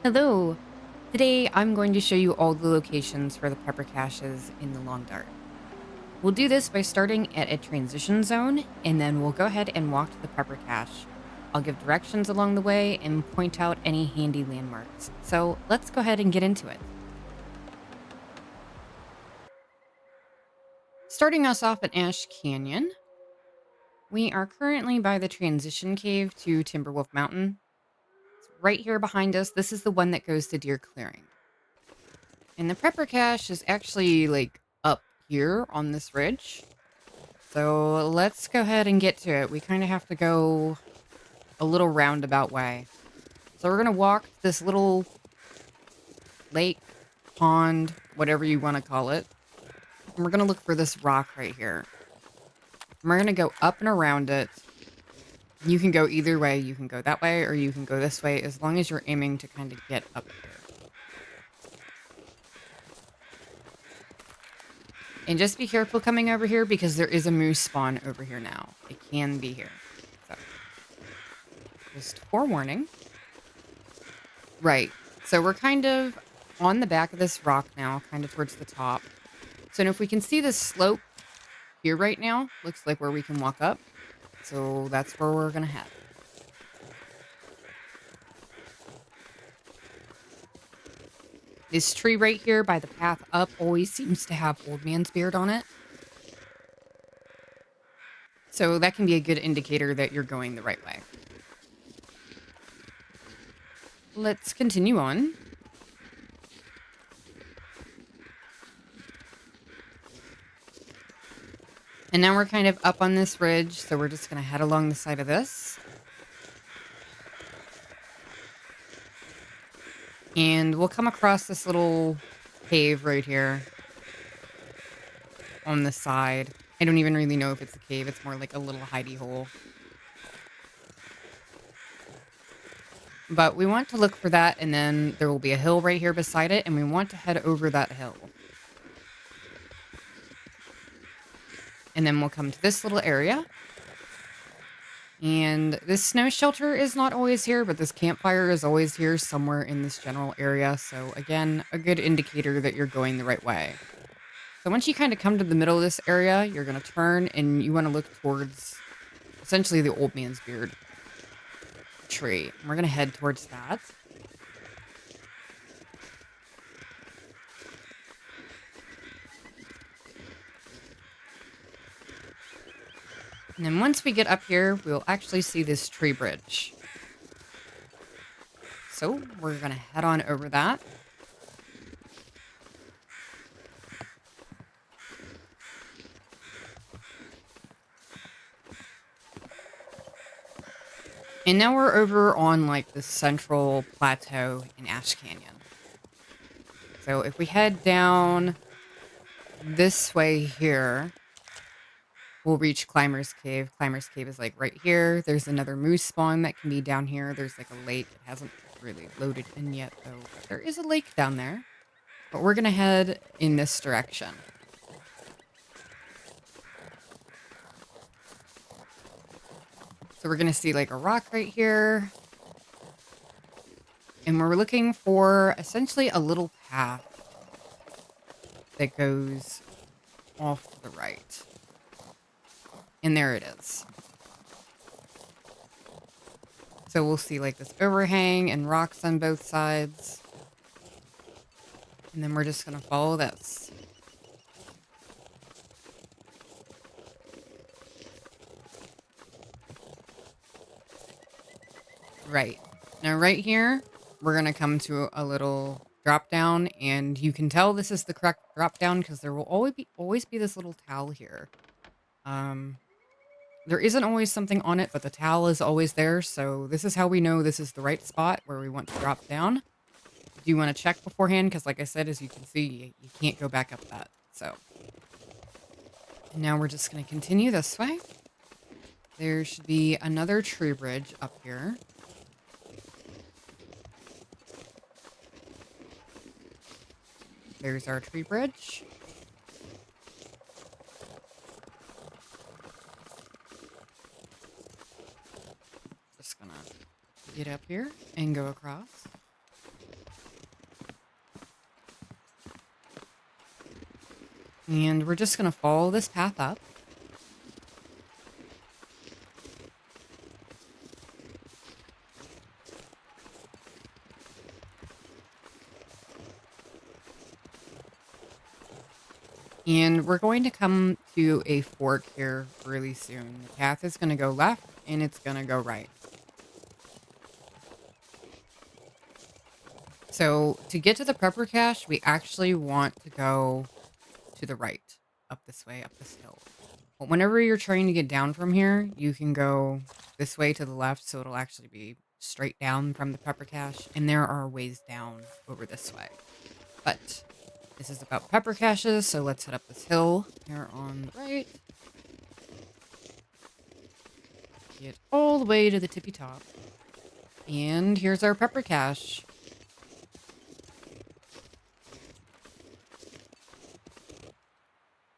Hello. Today I'm going to show you all the locations for the pepper caches in the Long Dark. We'll do this by starting at a transition zone, and then we'll go ahead and walk to the pepper cache. I'll give directions along the way and point out any handy landmarks. So let's go ahead and get into it. Starting us off at Ash Canyon, we are currently by the transition cave to Timberwolf Mountain. It's right here behind us. This is the one that goes to Deer Clearing. And the pepper cache is actually like up here on this ridge. So let's go ahead and get to it. We kind of have to go a little roundabout way. So we're going to walk this little lake, pond, whatever you want to call it. And we're going to look for this rock right here. And we're going to go up and around it. You can go either way. You can go that way or you can go this way as long as you're aiming to kind of get up here. And just be careful coming over here because there is a moose spawn over here now. It can be here. So, just forewarning. Right. So we're kind of on the back of this rock now, kind of towards the top. So if we can see this slope here right now, looks like where we can walk up. So that's where we're going to head. This tree right here by the path up always seems to have old man's beard on it. So that can be a good indicator that you're going the right way. Let's continue on. And now we're kind of up on this ridge, so we're just going to head along the side of this. And we'll come across this little cave right here on the side. I don't even really know if it's a cave. It's more like a little hidey hole. But we want to look for that, and then there will be a hill right here beside it, and we want to head over that hill. And then we'll come to this little area. And this snow shelter is not always here, but this campfire is always here somewhere in this general area. So again, a good indicator that you're going the right way. So once you kind of come to the middle of this area, you're going to turn and you want to look towards essentially the old man's beard tree. And we're going to head towards that. And then once we get up here, we'll actually see this tree bridge. So we're going to head on over that. And now we're over on like the central plateau in Ash Canyon. So if we head down this way here, we'll reach Climber's Cave. Climber's Cave is like right here. There's another moose spawn that can be down here. There's like a lake. It hasn't really loaded in yet though. But there is a lake down there. But we're going to head in this direction. So we're going to see like a rock right here. And we're looking for essentially a little path that goes off to the right. And there it is. So we'll see like this overhang and rocks on both sides. And then we're just going to follow this. Right. Now right here, we're going to come to a little drop down. And you can tell this is the correct drop down because there will always be this little towel here. There isn't always something on it, but the towel is always there. So this is how we know this is the right spot where we want to drop down. Do you want to check beforehand? Because like I said, as you can see, you can't go back up that. So and now we're just going to continue this way. There should be another tree bridge up here. There's our tree bridge. Just gonna get up here and go across. And we're just going to follow this path up. And we're going to come to a fork here really soon. The path is going to go left and it's going to go right. So to get to the prepper cache, we actually want to go to the right, up this way, up this hill. But whenever you're trying to get down from here, you can go this way to the left, so it'll actually be straight down from the prepper cache. And there are ways down over this way. But this is about pepper caches, so let's head up this hill here on the right. Get all the way to the tippy top. And here's our pepper cache.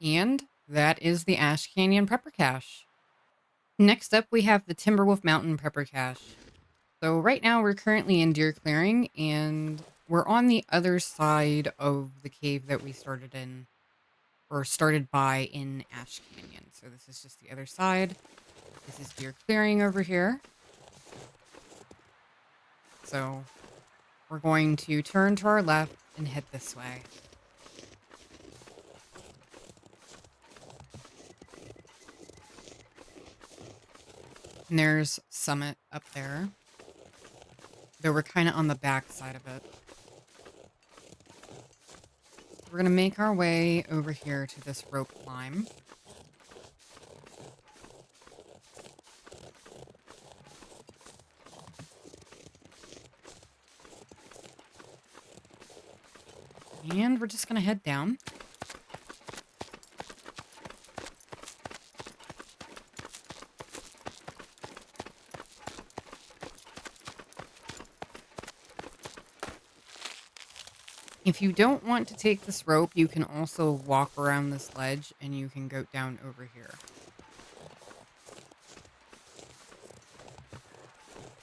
And that is the Ash Canyon Prepper Cache. Next up, we have the Timberwolf Mountain Prepper Cache. So right now, we're currently in Deer Clearing, and we're on the other side of the cave that we started in, or started by in Ash Canyon. So this is just the other side. This is Deer Clearing over here. So we're going to turn to our left and head this way. And there's Summit up there. Though we're kind of on the back side of it. We're going to make our way over here to this rope climb. And we're just going to head down. If you don't want to take this rope, you can also walk around this ledge and you can go down over here.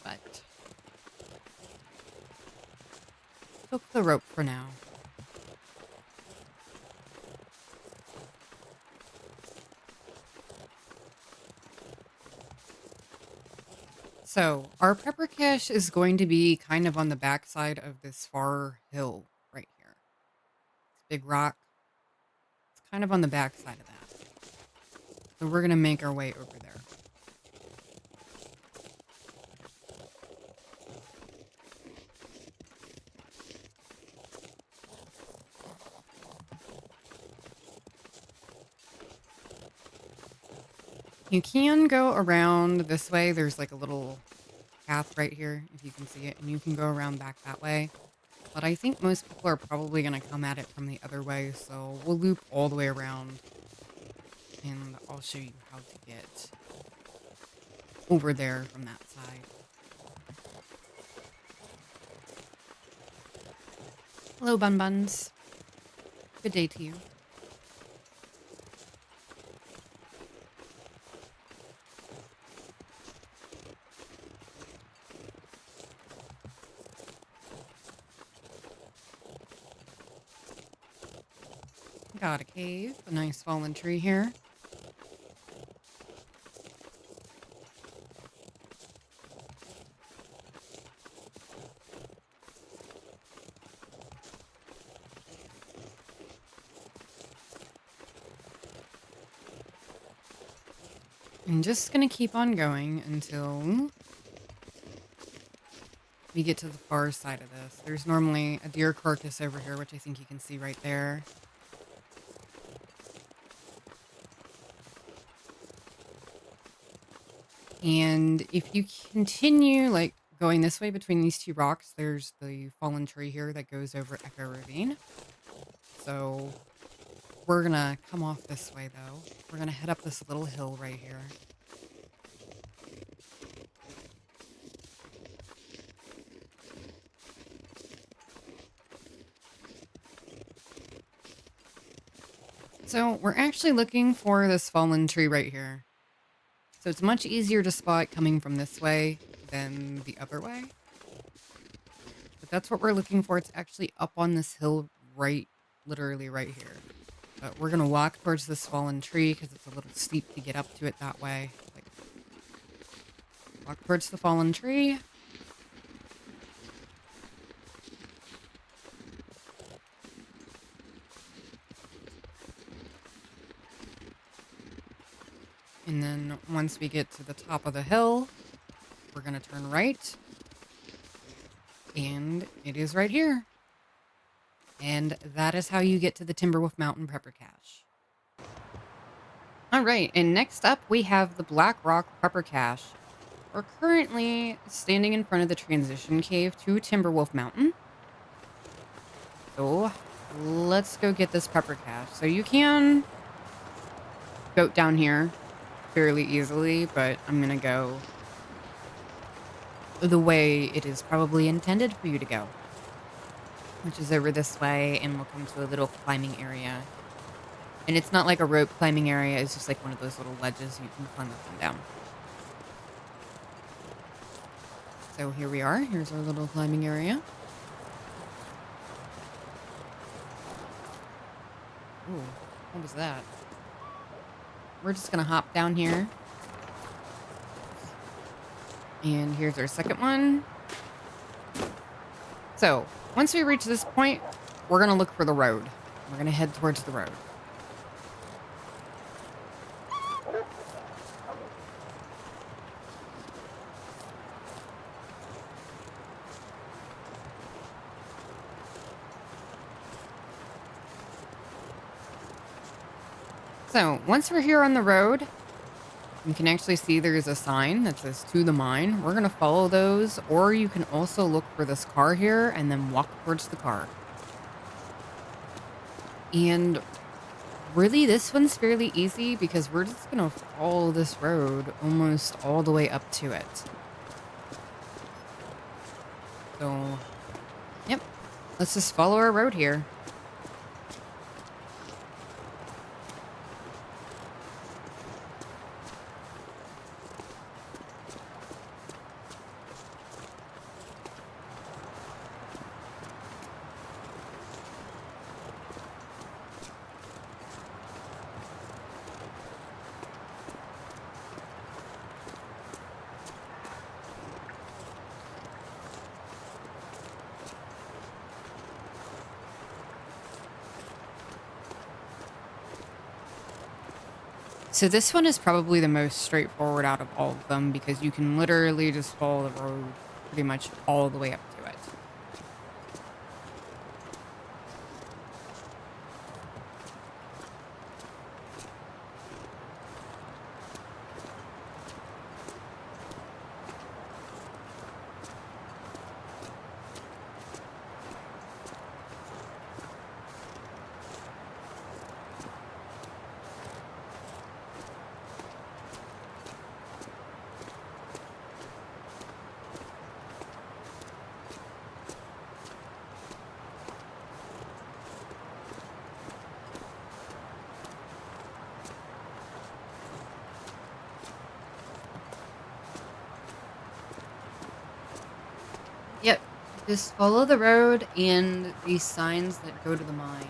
But took the rope for now. So our prepper cache is going to be kind of on the backside of this far hill right here. This big rock. It's kind of on the backside of that. So we're going to make our way over there. You can go around this way. There's like a little path right here, if you can see it, and you can go around back that way. But I think most people are probably going to come at it from the other way, so we'll loop all the way around, and I'll show you how to get over there from that side. Hello, Bun Buns. Good day to you. Got a cave, a nice fallen tree here. I'm just gonna keep on going until we get to the far side of this. There's normally a deer carcass over here, which I think you can see right there. And if you continue like going this way between these two rocks, there's the fallen tree here that goes over Echo Ravine. So we're gonna come off this way though. We're gonna head up this little hill right here. So we're actually looking for this fallen tree right here. So it's much easier to spot coming from this way than the other way. But that's what we're looking for. It's actually up on this hill right, literally right here. But we're going to walk towards this fallen tree because it's a little steep to get up to it that way. Like, walk towards the fallen tree. And then once we get to the top of the hill, we're going to turn right. And it is right here. And that is how you get to the Timberwolf Mountain Prepper Cache. All right, and next up we have the Blackrock Prepper Cache. We're currently standing in front of the transition cave to Timberwolf Mountain. So let's go get this Prepper Cache. So you can go down here fairly easily, but I'm going to go the way it is probably intended for you to go, which is over this way, and we'll come to a little climbing area. And it's not like a rope climbing area, it's just like one of those little ledges you can climb up and down. So here we are. Here's our little climbing area. Ooh, what was that? We're just gonna hop down here. And here's our second one. So, once we reach this point, we're gonna look for the road. We're gonna head towards the road. So, once we're here on the road, you can actually see there's a sign that says "to the mine." We're going to follow those, or you can also look for this car here and then walk towards the car. And really, this one's fairly easy because we're just going to follow this road almost all the way up to it. So, yep, let's just follow our road here. So this one is probably the most straightforward out of all of them because you can literally just follow the road pretty much all the way up to it. Yep. Just follow the road and these signs that go to the mine.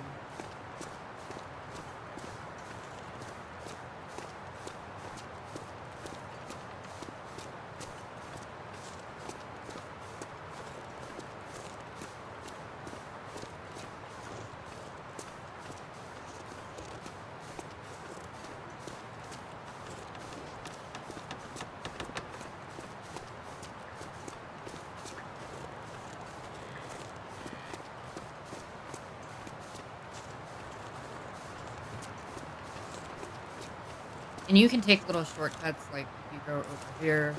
And you can take little shortcuts, like if you go over here.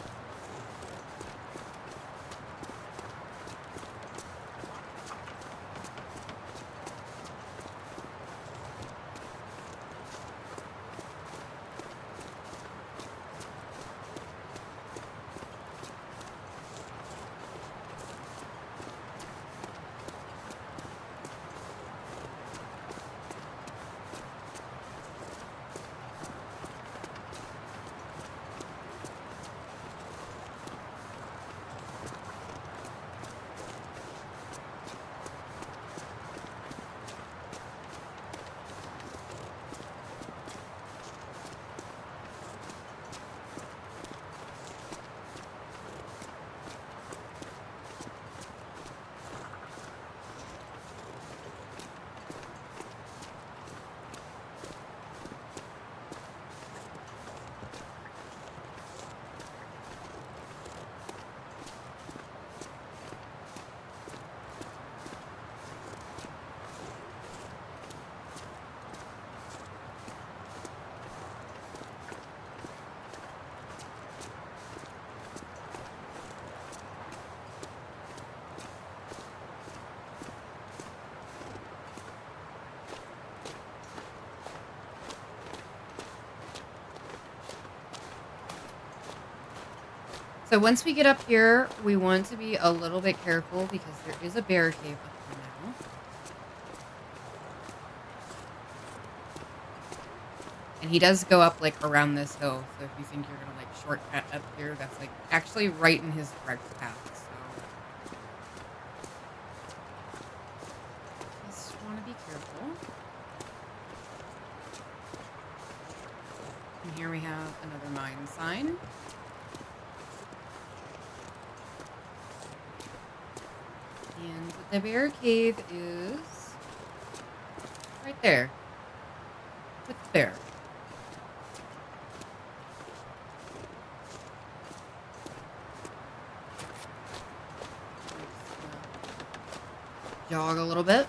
So once we get up here, we want to be a little bit careful because there is a bear cave up here now. And he does go up like around this hill. So if you think you're gonna like shortcut up here, that's like actually right in his direct path. So just want to be careful. And here we have another mine sign. And the bear cave is right there with the bear. Jog a little bit.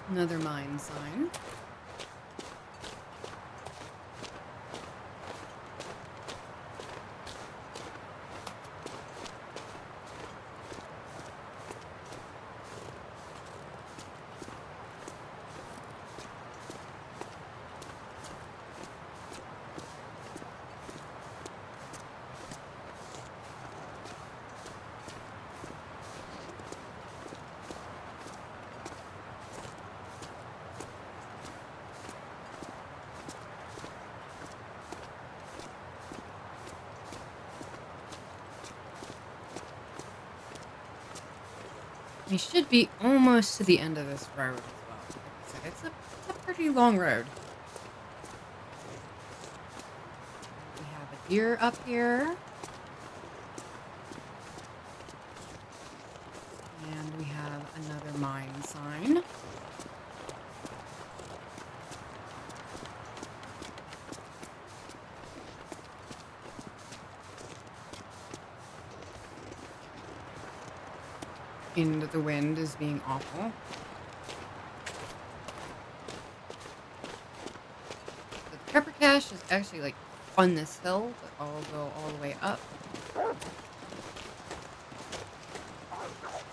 Another mine sign. We should be almost to the end of this road as well. Like I said, it's a pretty long road. We have a deer up here. And we have another mine sign. And the wind is being awful. The pepper cache is actually like on this hill, but I'll go all the way up.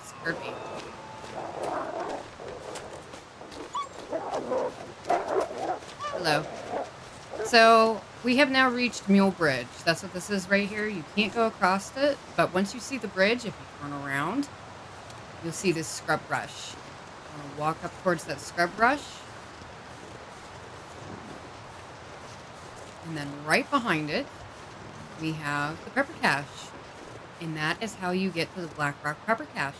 Scared me. Hello. So we have now reached Mule Bridge. That's what this is right here. You can't go across it, but once you see the bridge, if you turn around, you'll see this scrub brush. I'm gonna walk up towards that scrub brush. And then right behind it, we have the pepper cache. And that is how you get to the Blackrock pepper cache.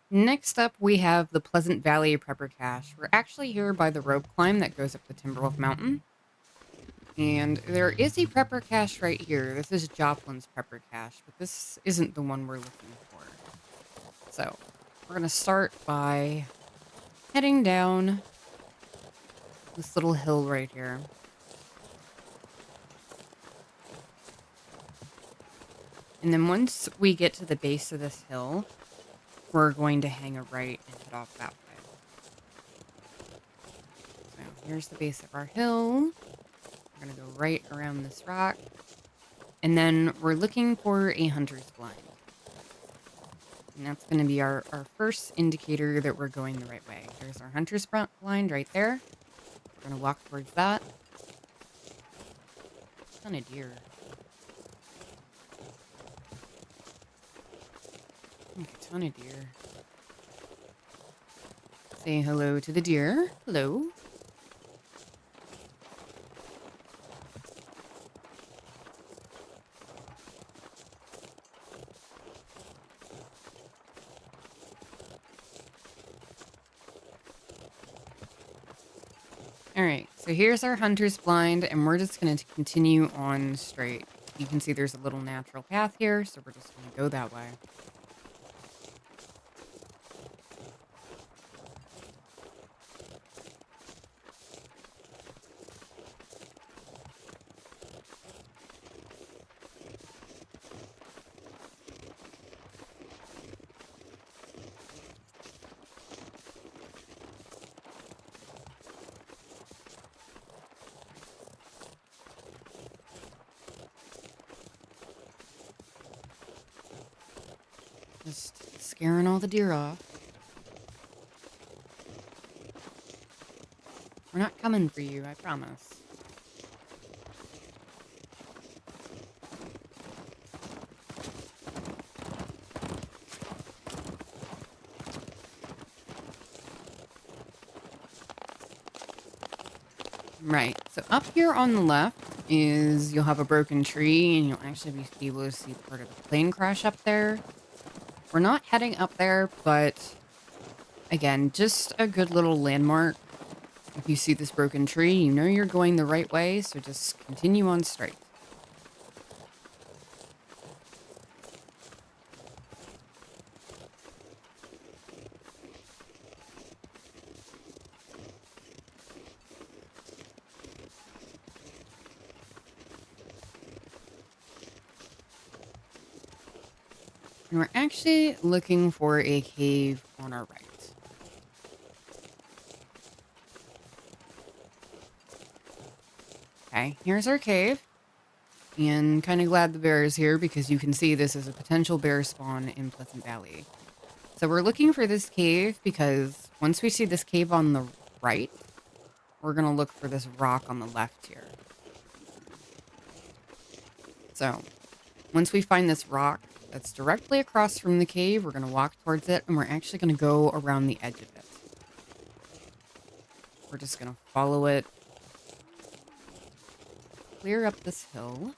Next up, we have the Pleasant Valley pepper cache. We're actually here by the rope climb that goes up the Timberwolf Mountain. And there is a pepper cache right here. This is Joplin's pepper cache, but this isn't the one we're looking for. So we're going to start by heading down this little hill right here. And then once we get to the base of this hill, we're going to hang a right and head off that way. So here's the base of our hill. We're going to go right around this rock. And then we're looking for a hunter's blind. And that's going to be our first indicator that we're going the right way. There's our hunter's blind right there. We're going to walk towards that. Ton of deer. A ton of deer. Say hello to the deer. Hello. All right, so here's our hunter's blind, and we're just going to continue on straight. You can see there's a little natural path here, so we're just going to go that way. Just scaring all the deer off. We're not coming for you, I promise. Right. So up here on the left is you'll have a broken tree and you'll actually be able to see part of the plane crash up there. We're not heading up there, but again, just a good little landmark. If you see this broken tree, you know you're going the right way, so just continue on straight. And we're actually looking for a cave on our right. Okay, here's our cave. And kind of glad the bear is here because you can see this is a potential bear spawn in Pleasant Valley. So we're looking for this cave because once we see this cave on the right, we're going to look for this rock on the left here. So once we find this rock that's directly across from the cave, we're going to walk towards it and we're actually going to go around the edge of it. We're just going to follow it, clear up this hill.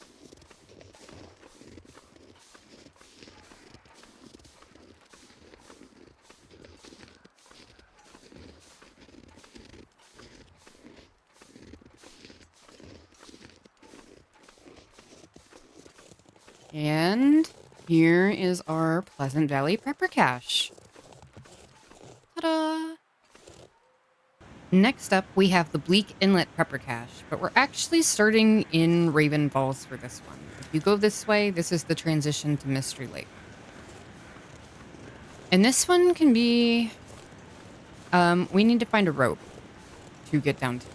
And here is our Pleasant Valley Prepper Cache. Ta-da! Next up, we have the Bleak Inlet Prepper Cache, but we're actually starting in Ravine Falls for this one. If you go this way, this is the transition to Mystery Lake. And this one can be... we need to find a rope to get down to it.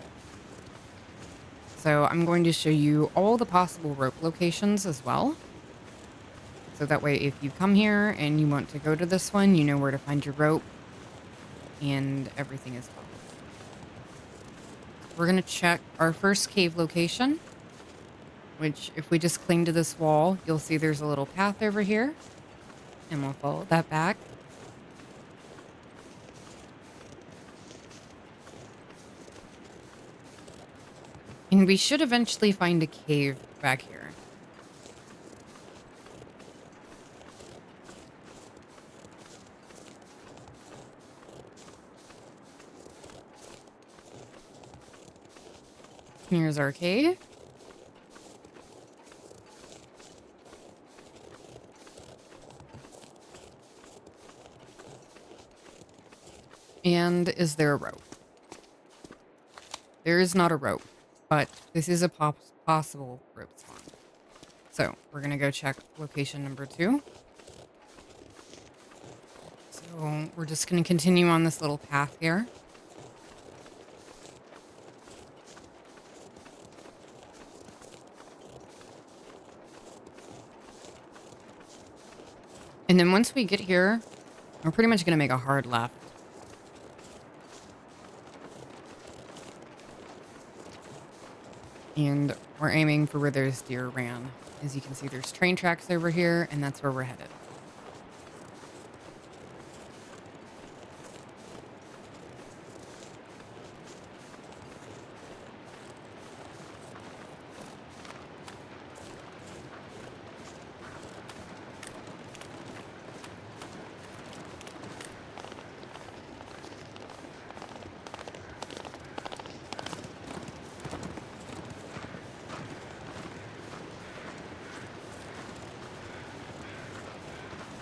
So I'm going to show you all the possible rope locations as well. So that way, if you come here and you want to go to this one, you know where to find your rope and everything as well. We're going to check our first cave location, which if we just cling to this wall, you'll see there's a little path over here. And we'll follow that back. And we should eventually find a cave back here. Here's our cave. And is there a rope? There is not a rope, but this is a possible rope spawn. So we're going to go check location number 2. So we're just going to continue on this little path here. And then once we get here, we're pretty much going to make a hard left. And we're aiming for where those deer ran. As you can see, there's train tracks over here, and that's where we're headed.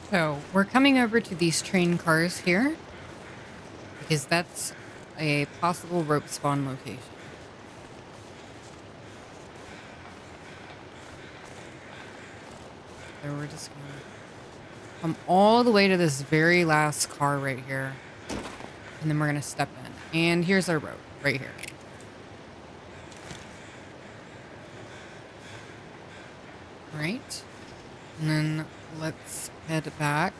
So we're coming over to these train cars here because that's a possible rope spawn location. So we're just going to come all the way to this very last car right here. And then we're going to step in. And here's our rope right here. Right. And then let's head back.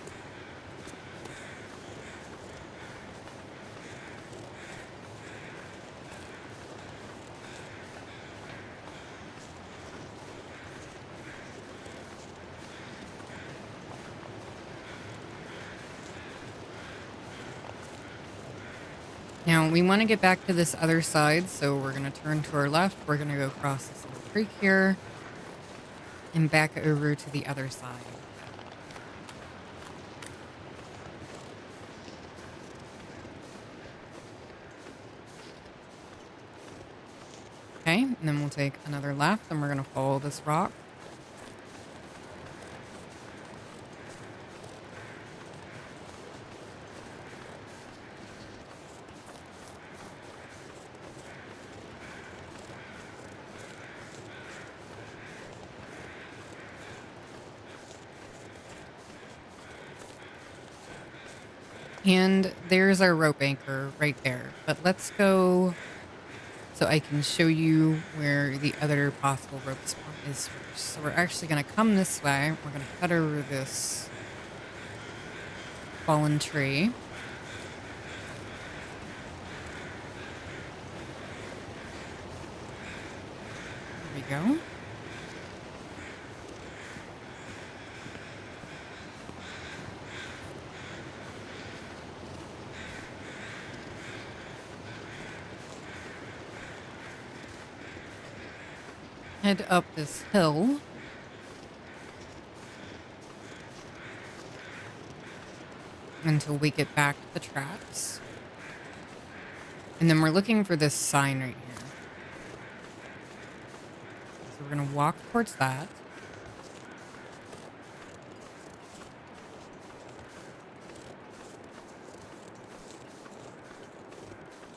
Now we want to get back to this other side, so we're going to turn to our left. We're going to go across this little creek here and back over to the other side. Okay, and then we'll take another left and we're going to follow this rock. And there's our rope anchor right there. But let's go so I can show you where the other possible rope spawn is first. So we're actually going to come this way. We're going to cut over this fallen tree. There we go. Head up this hill. Until we get back to the tracks. And then we're looking for this sign right here. So we're going to walk towards that.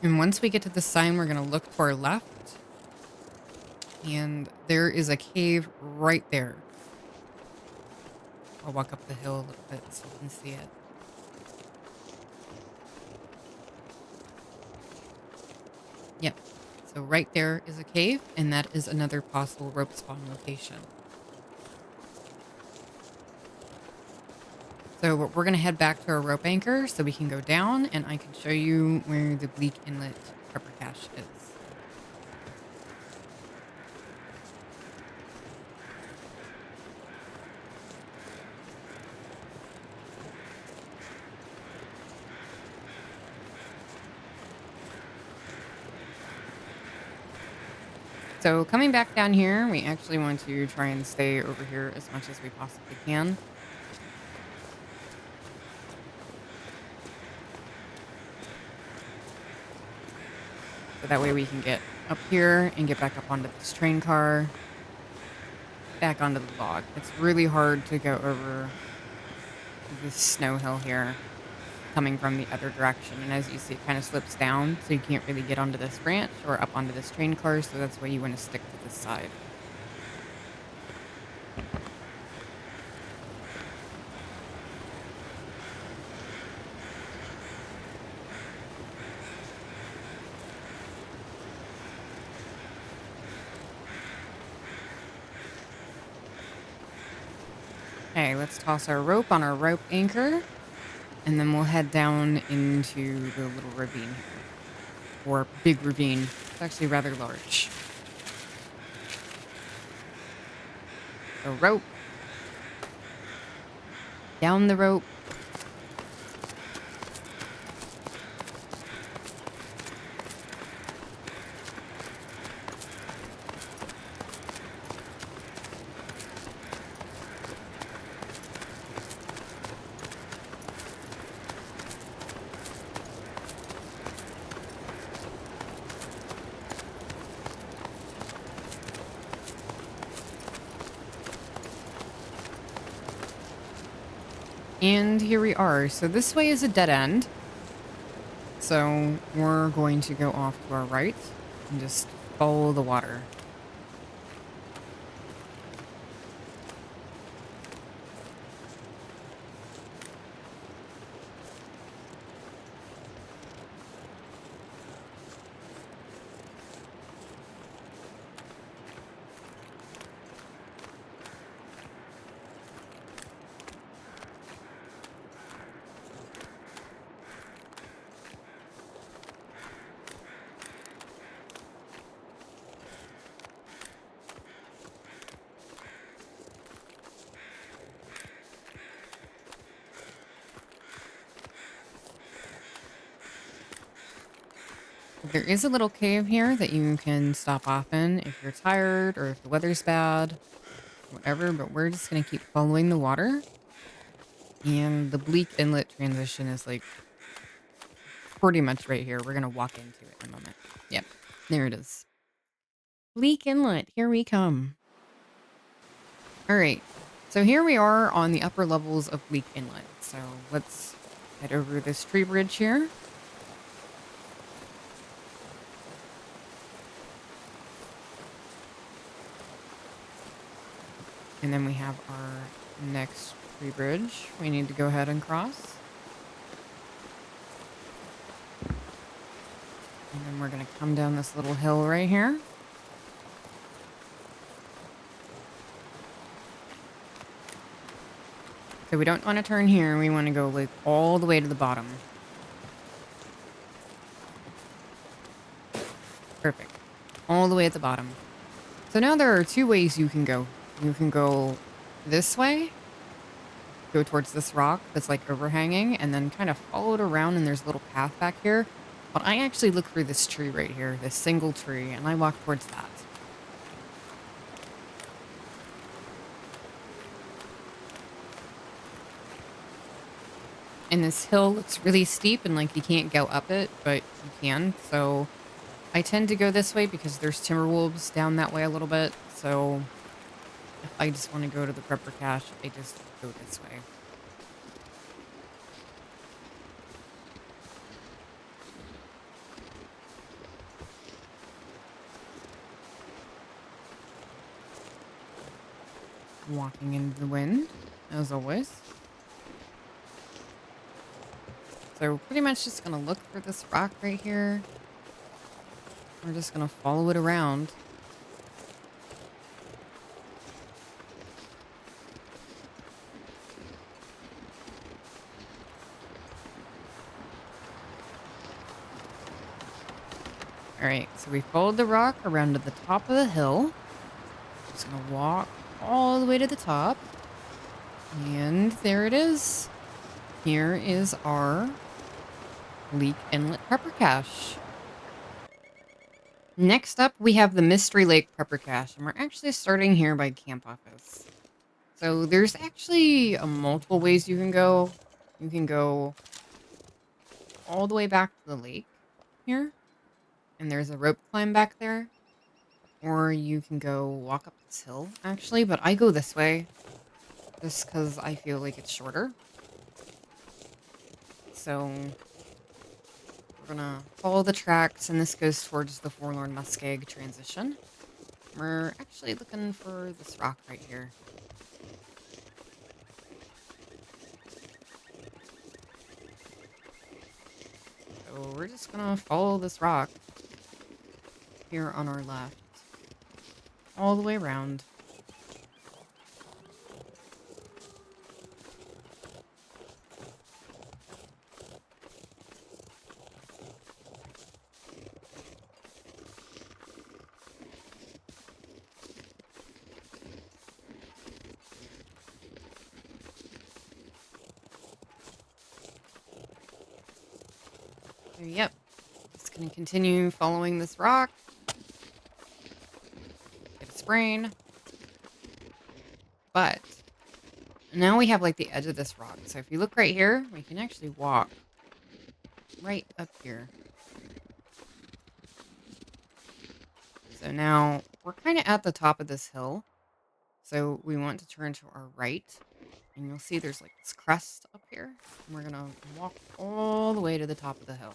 And once we get to the sign, we're going to look to our left. And there is a cave right there. I'll walk up the hill a little bit so you can see it. Yep. So right there is a cave, and that is another possible rope spawn location. So we're going to head back to our rope anchor so we can go down, and I can show you where the Bleak Inlet prepper cache is. So coming back down here, we actually want to try and stay over here as much as we possibly can. So that way we can get up here and get back up onto this train car, back onto the log. It's really hard to go over this snow hill here coming from the other direction. And as you see, it kind of slips down, so you can't really get onto this branch or up onto this train car. So that's why you want to stick to this side. Okay, let's toss our rope on our rope anchor, and then we'll head down into the little ravine here. Or big ravine. It's actually rather large. So rope. Down the rope. And here we are. So this way is a dead end. So we're going to go off to our right and just follow the water. There is a little cave here that you can stop off in if you're tired or if the weather's bad, whatever, but we're just going to keep following the water. And the Bleak Inlet transition is like pretty much right here. We're going to walk into it in a moment. Yep, there it is. Bleak Inlet, here we come. All right, so here we are on the upper levels of Bleak Inlet. So let's head over this tree bridge here. And then we have our next tree bridge we need to go ahead and cross. And then we're going to come down this little hill right here. So we don't want to turn here. We want to go like all the way to the bottom. Perfect. All the way at the bottom. So now there are two ways you can go. You can go this way, go towards this rock that's like overhanging, and then kind of follow it around, and there's a little path back here. But I actually look for this tree right here, this single tree, and I walk towards that. And this hill looks really steep and like you can't go up it, but you can. So I tend to go this way because there's Timberwolves down that way a little bit. So if I just want to go to the prepper cache, I just go this way. Walking into the wind, as always. So pretty much just going to look for this rock right here. We're just going to follow it around. All right, so we followed the rock around to the top of the hill. Just going to walk all the way to the top. And there it is. Here is our Bleak Inlet Prepper Cache. Next up, we have the Mystery Lake Prepper Cache, and we're actually starting here by Camp Office. So there's actually multiple ways you can go. You can go all the way back to the lake here, and there's a rope climb back there. Or you can go walk up this hill, actually, but I go this way just because I feel like it's shorter. So we're gonna follow the tracks, and this goes towards the Forlorn Muskeg transition. We're actually looking for this rock right here. So we're just gonna follow this rock here on our left, all the way around. So, yep, just gonna continue following this rock. Get a sprain. But now we have like the edge of this rock. So if you look right here, we can actually walk right up here. So now we're kind of at the top of this hill. So we want to turn to our right. And you'll see there's like this crest up here. And we're going to walk all the way to the top of the hill.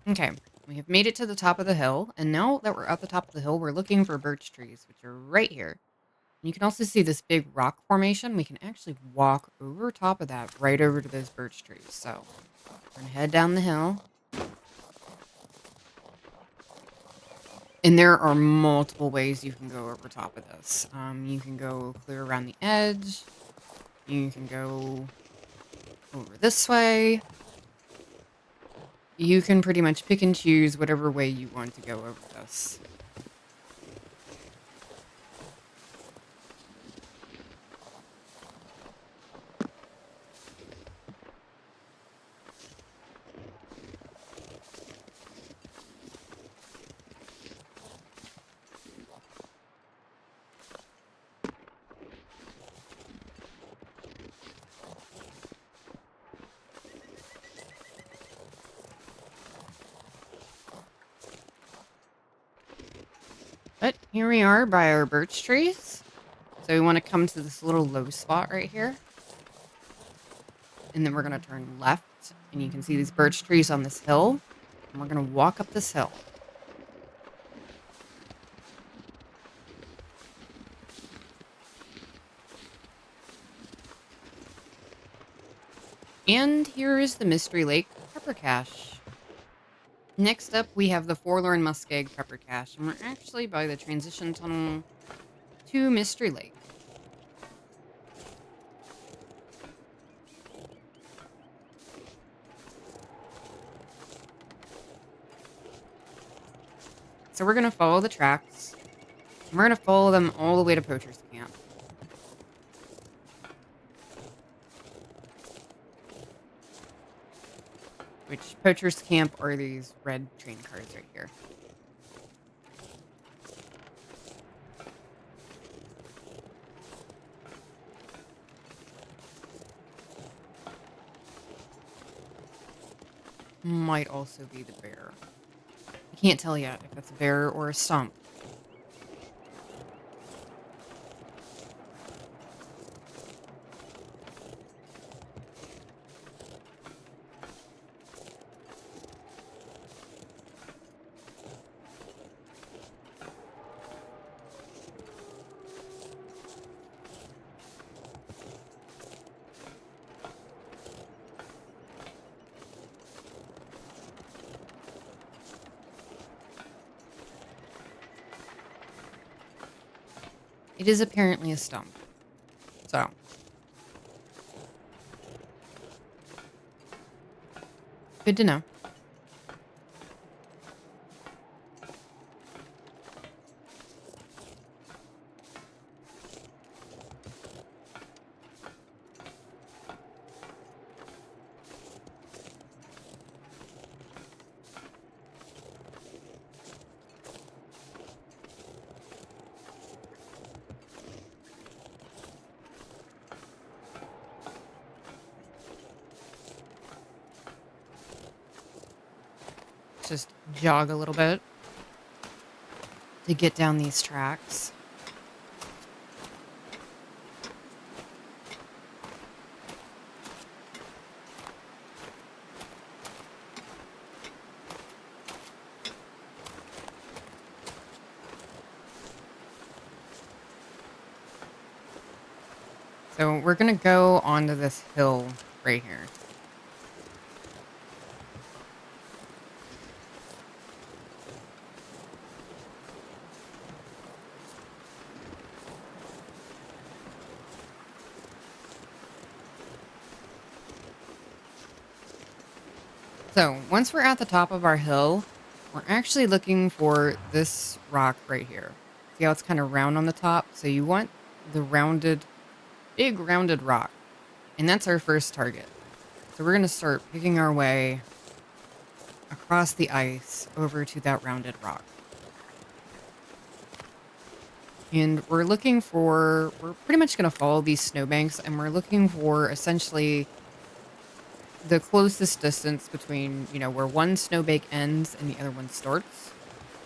Okay, we have made it to the top of the hill. And now that we're at the top of the hill, we're looking for birch trees, which are right here. And you can also see this big rock formation. We can actually walk over top of that, right over to those birch trees. So we're going to head down the hill. And there are multiple ways you can go over top of this. You can go clear around the edge. You can go over this way. You can pretty much pick and choose whatever way you want to go over this. But here we are by our birch trees. So we want to come to this little low spot right here. And then we're going to turn left. And you can see these birch trees on this hill. And we're going to walk up this hill. And here is the Mystery Lake Pepper Cache. Next up, we have the Forlorn Muskeg Pepper Cache. And we're actually by the transition tunnel to Mystery Lake. So we're going to follow the tracks. And we're going to follow them all the way to Poacher's Camp. Which Poacher's Camp are these red train cars right here. Might also be the bear. I can't tell yet if it's a bear or a stump. It is apparently a stump. So. Good to know. Just jog a little bit to get down these tracks. So we're going to go onto this hill right here. So once we're at the top of our hill, we're actually looking for this rock right here. See how it's kind of round on the top? So you want the big rounded rock. And that's our first target. So we're going to start picking our way across the ice over to that rounded rock. And we're pretty much going to follow these snowbanks, and we're looking for essentially the closest distance between, where one snowbank ends and the other one starts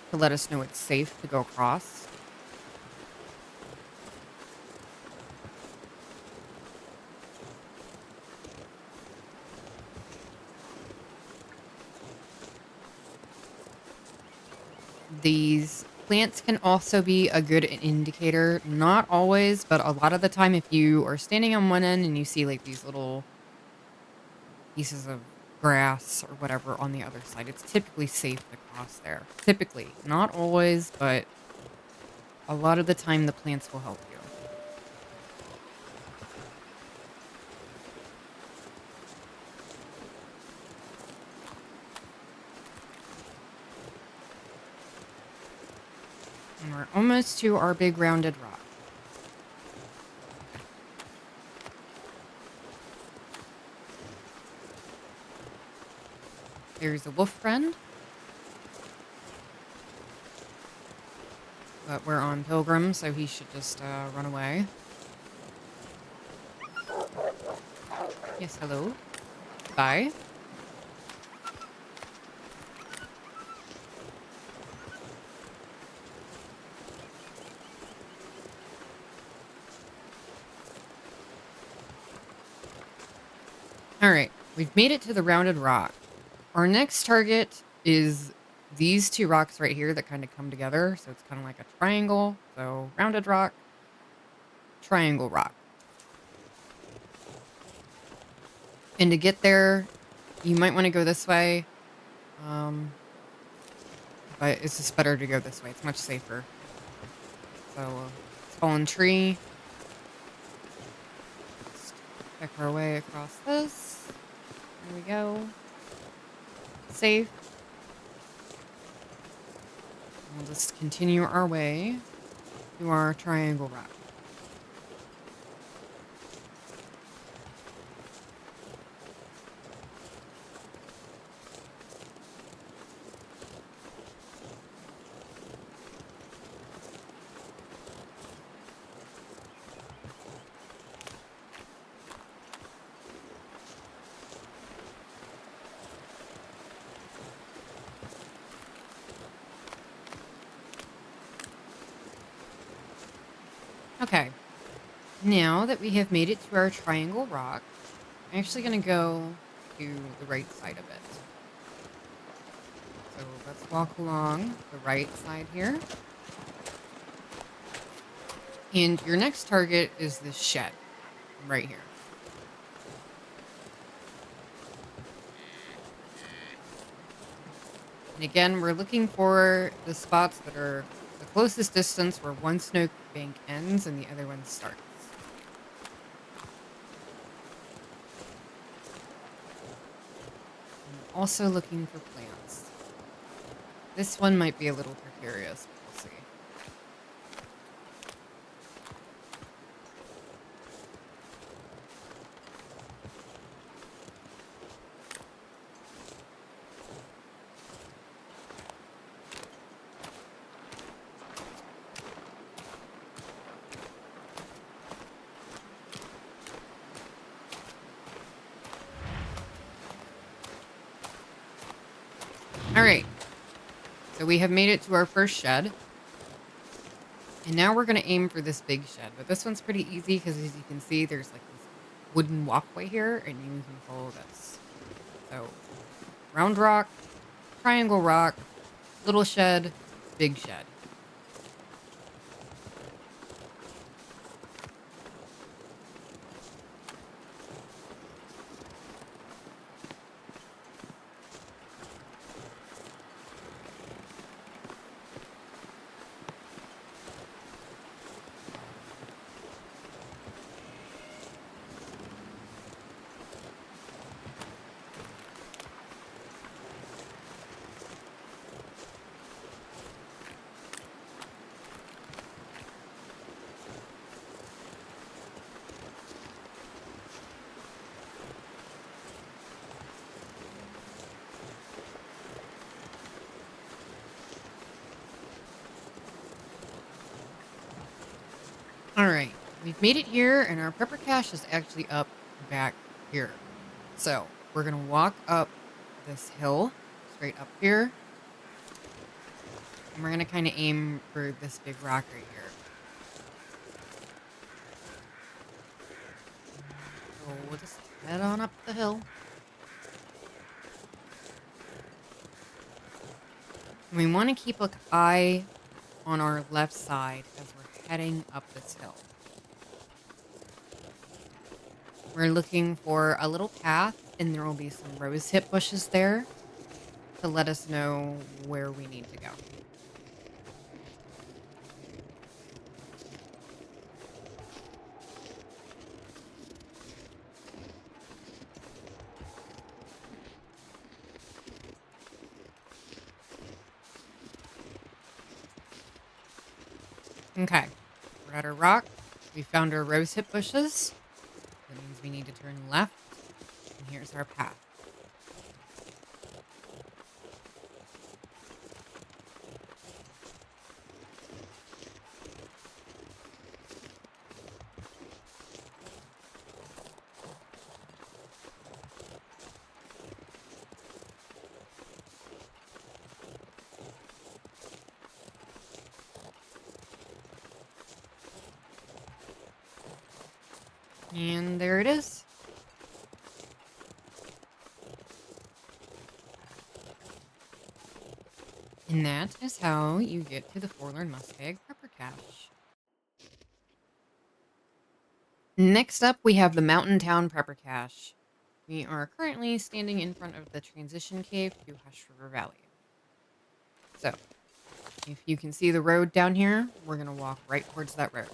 to let us know it's safe to go across. These plants can also be a good indicator. Not always, but a lot of the time if you are standing on one end and you see like these little pieces of grass or whatever on the other side. It's typically safe to cross there. Typically. Not always, but a lot of the time the plants will help you. And we're almost to our big rounded rock. There's a wolf friend. But we're on Pilgrim, so he should just run away. Yes, hello. Bye. All right, we've made it to the rounded rock. Our next target is these two rocks right here that kind of come together. So it's kind of like a triangle. So rounded rock, triangle rock. And to get there, you might want to go this way. But it's just better to go this way. It's much safer. So, fallen tree. Just check our way across this. There we go. Safe. We'll just continue our way to our triangle rock. Okay. Now that we have made it to our triangle rock, I'm actually going to go to the right side of it. So let's walk along the right side here. And your next target is this shed right here. And again, we're looking for the spots that are the closest distance where one snowbank ends and the other one starts. I'm also looking for plants. This one might be a little precarious, but we'll see. All right. So we have made it to our first shed. And now we're going to aim for this big shed. But this one's pretty easy because as you can see, there's like this wooden walkway here and you can follow this. So round rock, triangle rock, little shed, big shed. All right, we've made it here, and our prepper cache is actually up back here. So we're gonna walk up this hill, straight up here, and we're gonna kind of aim for this big rock right here. So we'll just head on up the hill. And we want to keep an eye on our left side as we're heading up this hill. We're looking for a little path and there will be some rose hip bushes there to let us know where we need to go. Okay, we're at our rock. We found our rose hip bushes. That means we need to turn left, and here's our path. And there it is. And that is how you get to the Forlorn Muskeg Prepper Cache. Next up, we have the Mountain Town Prepper Cache. We are currently standing in front of the transition cave to Hush River Valley. So, if you can see the road down here, we're going to walk right towards that road.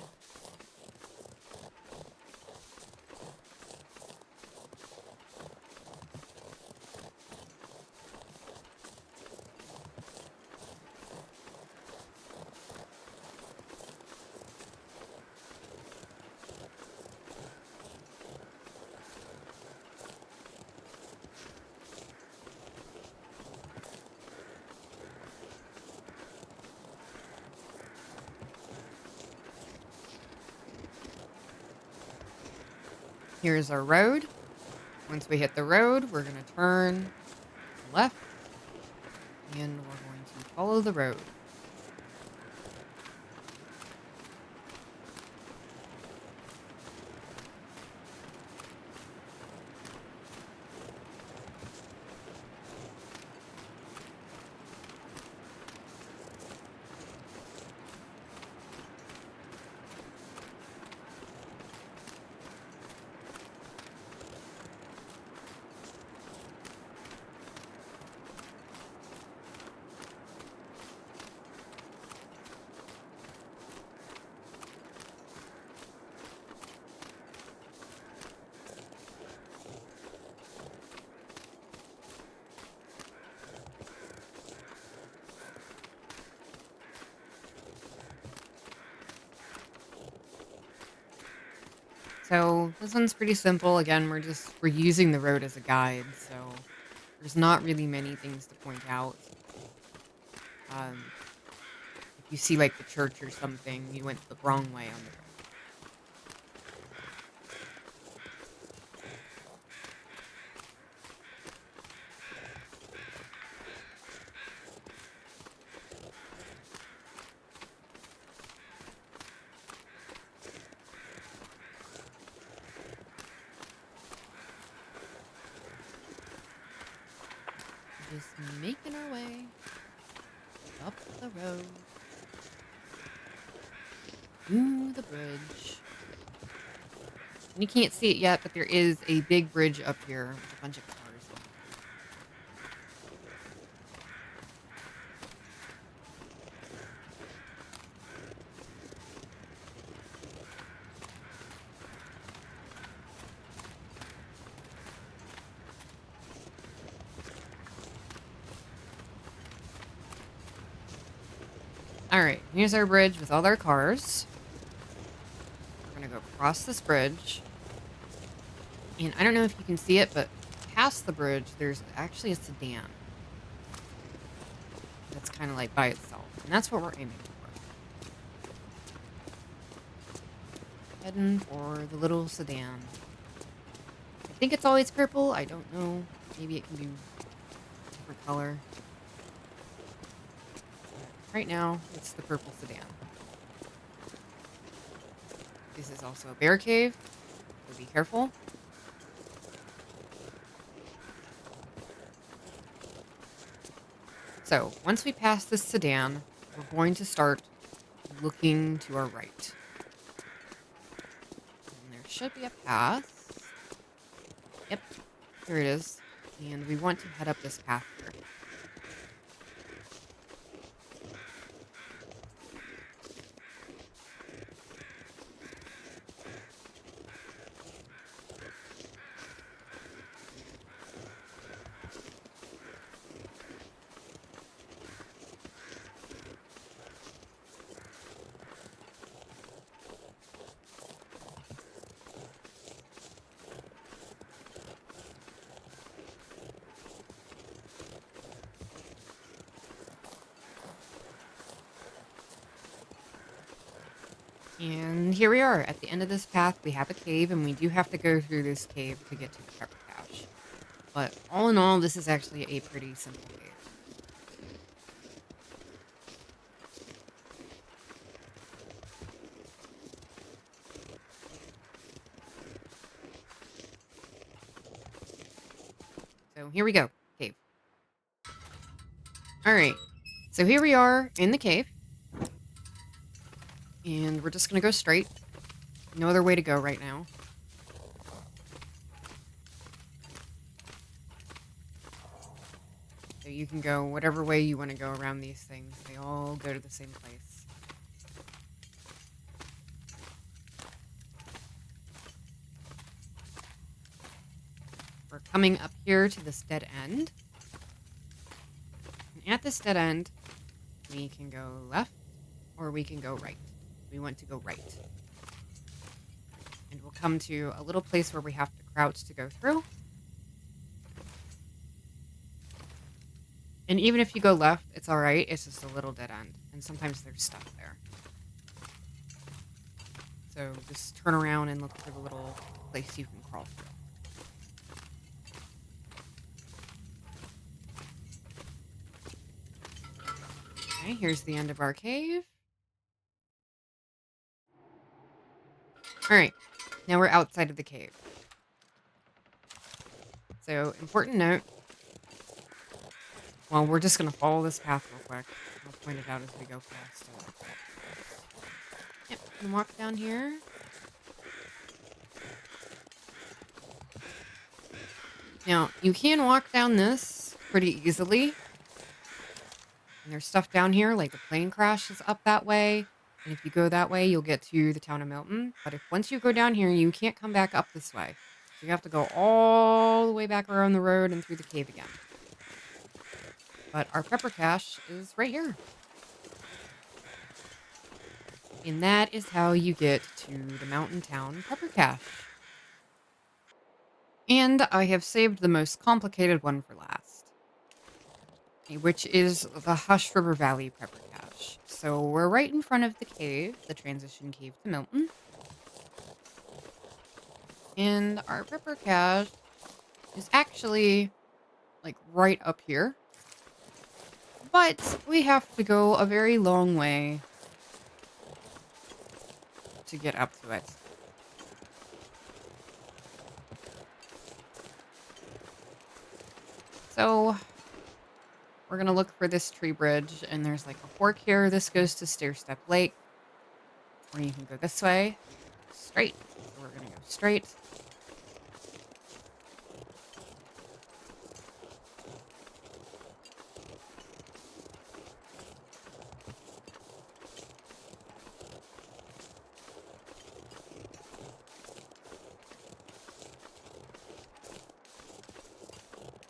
Here's our road. Once we hit the road, we're going to turn left, and we're going to follow the road. So this one's pretty simple. Again, we're using the road as a guide, so there's not really many things to point out. If you see like the church or something, you went the wrong way on the road. Just making our way up the road to the bridge. And you can't see it yet, but there is a big bridge up here with a bunch of cars on it. All right, here's our bridge with all our cars. We're going to go across this bridge. And I don't know if you can see it, but past the bridge, there's actually a sedan. That's kind of like by itself. And that's what we're aiming for. Heading for the little sedan. I think it's always purple. I don't know. Maybe it can be a different color. Right now, it's the purple sedan. This is also a bear cave, so be careful. So, once we pass this sedan, we're going to start looking to our right. And there should be a path. Yep. Here it is. And we want to head up this path here. And here we are. At the end of this path, we have a cave, and we do have to go through this cave to get to the pepper cache. But all in all, this is actually a pretty simple cave. So here we go. Cave. All right. So here we are in the cave. And we're just going to go straight. No other way to go right now. So you can go whatever way you want to go around these things. They all go to the same place. We're coming up here to this dead end. And at this dead end, we can go left or we can go right. We want to go right. And we'll come to a little place where we have to crouch to go through. And even if you go left, it's all right. It's just a little dead end. And sometimes there's stuff there. So just turn around and look for the little place you can crawl through. Okay, here's the end of our cave. All right, now we're outside of the cave. So, important note. Well, we're just going to follow this path real quick. I'll point it out as we go past it. Yep, and walk down here. Now, you can walk down this pretty easily. And there's stuff down here, like the plane crash is up that way. And if you go that way, you'll get to the town of Milton. But if once you go down here, you can't come back up this way. So you have to go all the way back around the road and through the cave again. But our pepper cache is right here. And that is how you get to the mountain town pepper cache. And I have saved the most complicated one for last, which is the Hush River Valley pepper cache. So we're right in front of the cave, the transition cave to Milton. And our pepper cache is actually like right up here. But we have to go a very long way to get up to it. So we're going to look for this tree bridge, and there's like a fork here. This goes to Stair Step Lake, or you can go this way, straight. So we're going to go straight.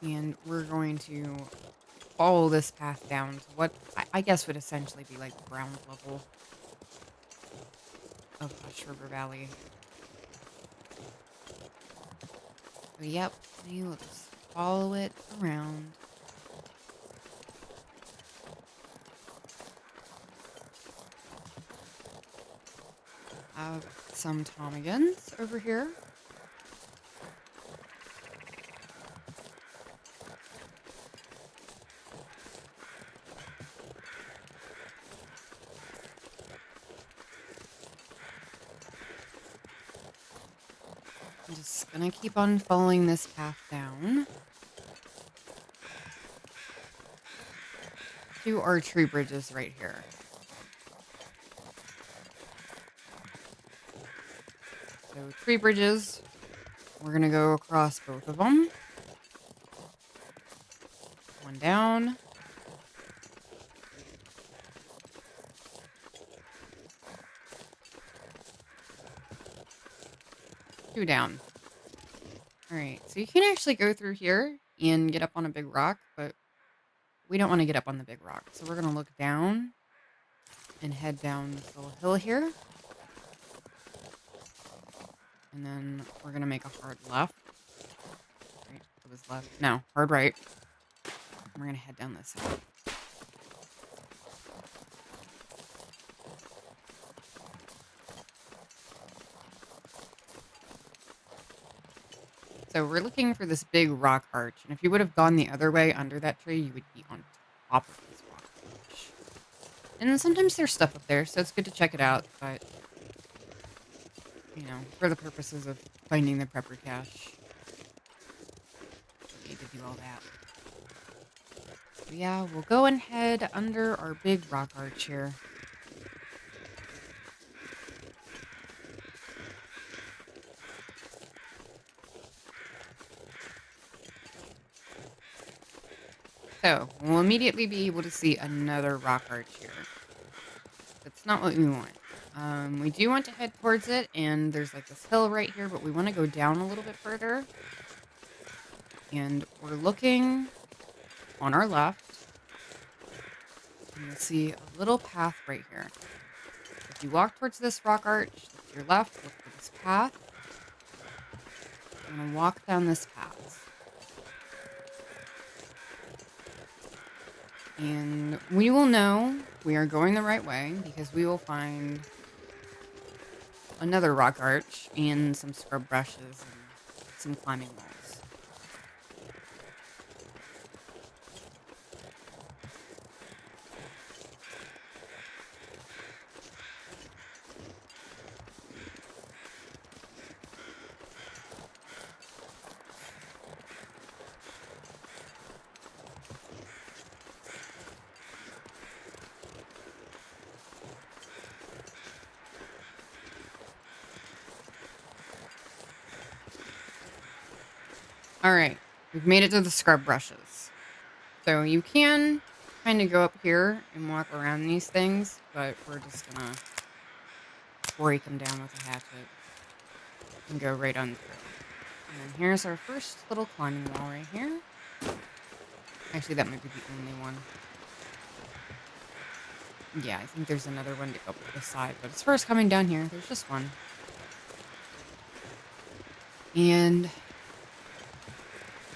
And we're going to follow this path down to what I guess would essentially be like the ground level of Hush River Valley. So, yep, we will just follow it around. Have some ptarmigans over here. I'm just gonna keep on following this path down to our tree bridges right here. So tree bridges, we're gonna go across both of them. down. 2 down. All right, so you can actually go through here and get up on a big rock, but we don't want to get up on the big rock. So we're going to look down and head down this little hill here. And then we're going to make a hard left. Right, it was left. No, hard right. And we're going to head down this hill. So we're looking for this big rock arch. And if you would have gone the other way under that tree, you would be on top of this rock arch. And then sometimes there's stuff up there, so it's good to check it out. But, you know, for the purposes of finding the prepper cache, we need to do all that. So yeah, we'll go and head under our big rock arch here. So, we'll immediately be able to see another rock arch here. That's not what we want. We do want to head towards it, and there's like this hill right here, but we want to go down a little bit further. And we're looking on our left, and you'll see a little path right here. If you walk towards this rock arch, to your left, look for this path. I'm going to walk down this path. And we will know we are going the right way because we will find another rock arch and some scrub brushes and some climbing walls. All right, we've made it to the scrub brushes. So you can kind of go up here and walk around these things, but we're just gonna break them down with a hatchet and go right on through. And then here's our first little climbing wall right here. Actually, that might be the only one. Yeah, I think there's another one to go up to the side, but as far as coming down here, there's just one. And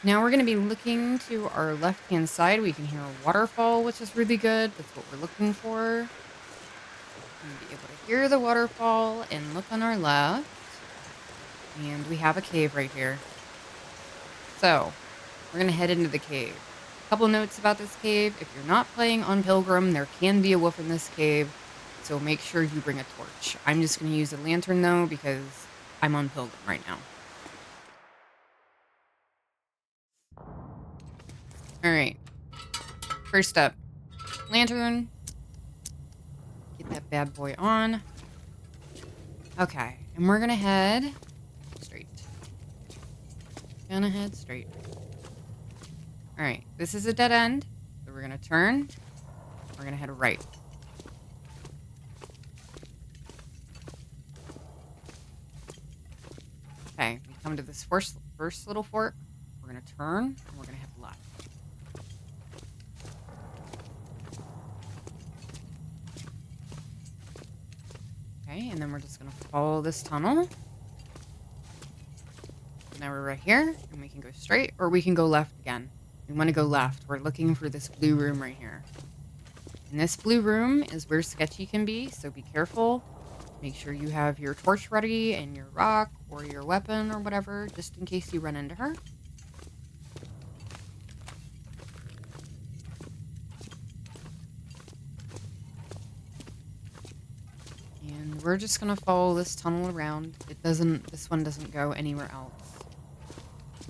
now we're going to be looking to our left-hand side. We can hear a waterfall, which is really good. That's what we're looking for. We're going to be able to hear the waterfall and look on our left. And we have a cave right here. So, we're going to head into the cave. A couple notes about this cave. If you're not playing on Pilgrim, there can be a wolf in this cave. So make sure you bring a torch. I'm just going to use a lantern, though, because I'm on Pilgrim right now. All right. First up, lantern. Get that bad boy on. Okay, and we're gonna head straight. Gonna head straight. All right, this is a dead end, so we're gonna turn. We're gonna head right. Okay, we come to this first little fork. We're gonna turn, and we're gonna head left. Okay, and then we're just going to follow this tunnel. Now we're right here, and we can go straight, or we can go left again. We want to go left. We're looking for this blue room right here. And this blue room is where Sketchy can be, so be careful. Make sure you have your torch ready and your rock or your weapon or whatever, just in case you run into her. And we're just gonna follow this tunnel around. This one doesn't go anywhere else.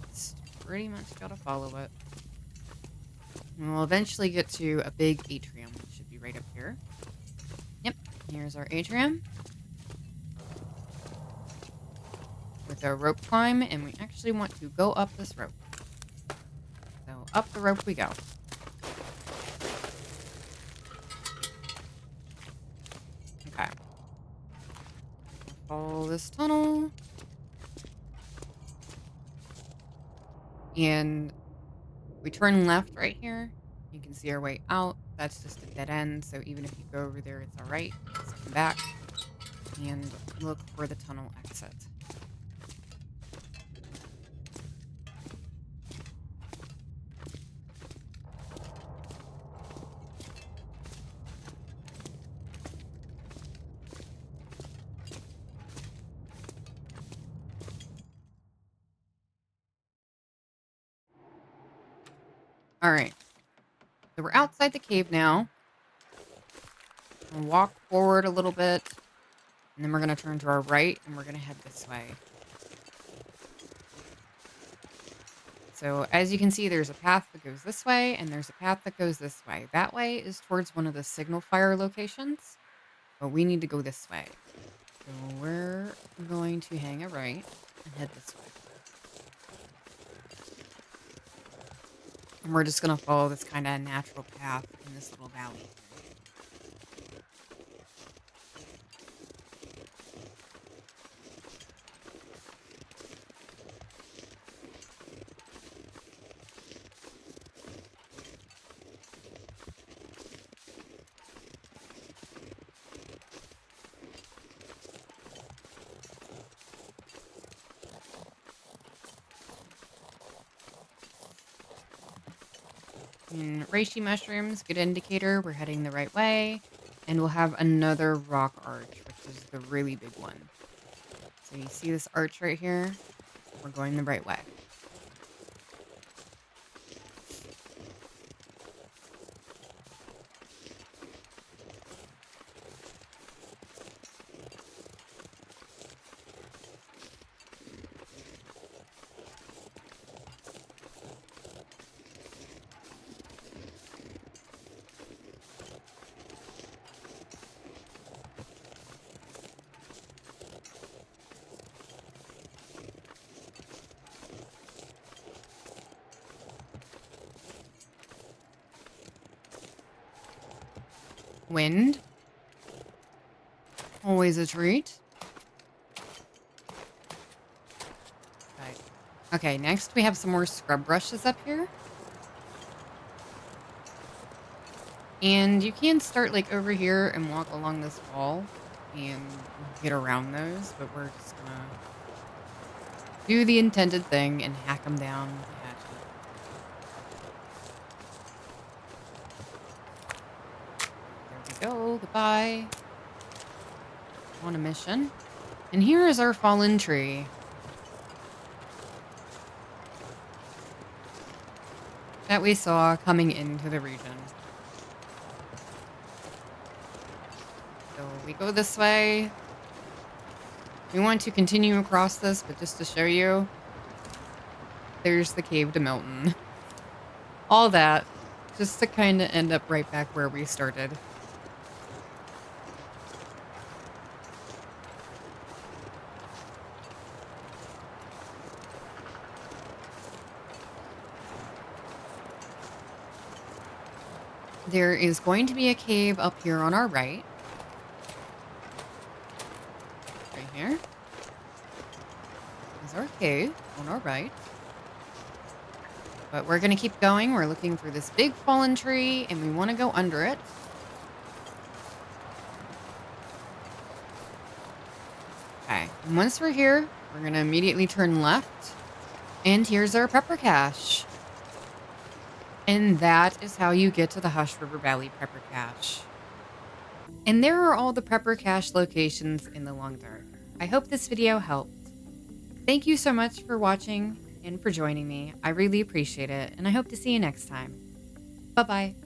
It's pretty much gotta follow it. And we'll eventually get to a big atrium, which should be right up here. Yep, here's our atrium. With our rope climb, and we actually want to go up this rope. So up the rope we go. Okay. Follow this tunnel. And we turn left right here. You can see our way out. That's just a dead end. So even if you go over there, it's all right. Let's come back and look for the tunnel exit. All right. So we're outside the cave now. We'll walk forward a little bit. And then we're going to turn to our right and we're going to head this way. So as you can see, there's a path that goes this way and there's a path that goes this way. That way is towards one of the signal fire locations, but we need to go this way. So we're going to hang a right and head this way. And we're just going to follow this kind of natural path in this little valley. And reishi mushrooms, good indicator. We're heading the right way. And we'll have another rock arch, which is the really big one. So you see this arch right here? We're going the right way. Wind. Always a treat. Right. Okay, next we have some more scrub brushes up here. And you can start like over here and walk along this wall and get around those, but we're just gonna do the intended thing and hack them down with a hatchet. There we go. Goodbye. On a mission. And here is our fallen tree. That we saw coming into the region. So we go this way. We want to continue across this, but just to show you, there's the cave to Milton. All that, just to kind of end up right back where we started. There is going to be a cave up here on our right. Right here. Is our cave on our right. But we're going to keep going. We're looking for this big fallen tree, and we want to go under it. Okay. And once we're here, we're going to immediately turn left. And here's our pepper cache. And that is how you get to the Hush River Valley Prepper Cache. And there are all the Prepper Cache locations in the Long Dark. I hope this video helped. Thank you so much for watching and for joining me. I really appreciate it, and I hope to see you next time. Bye-bye.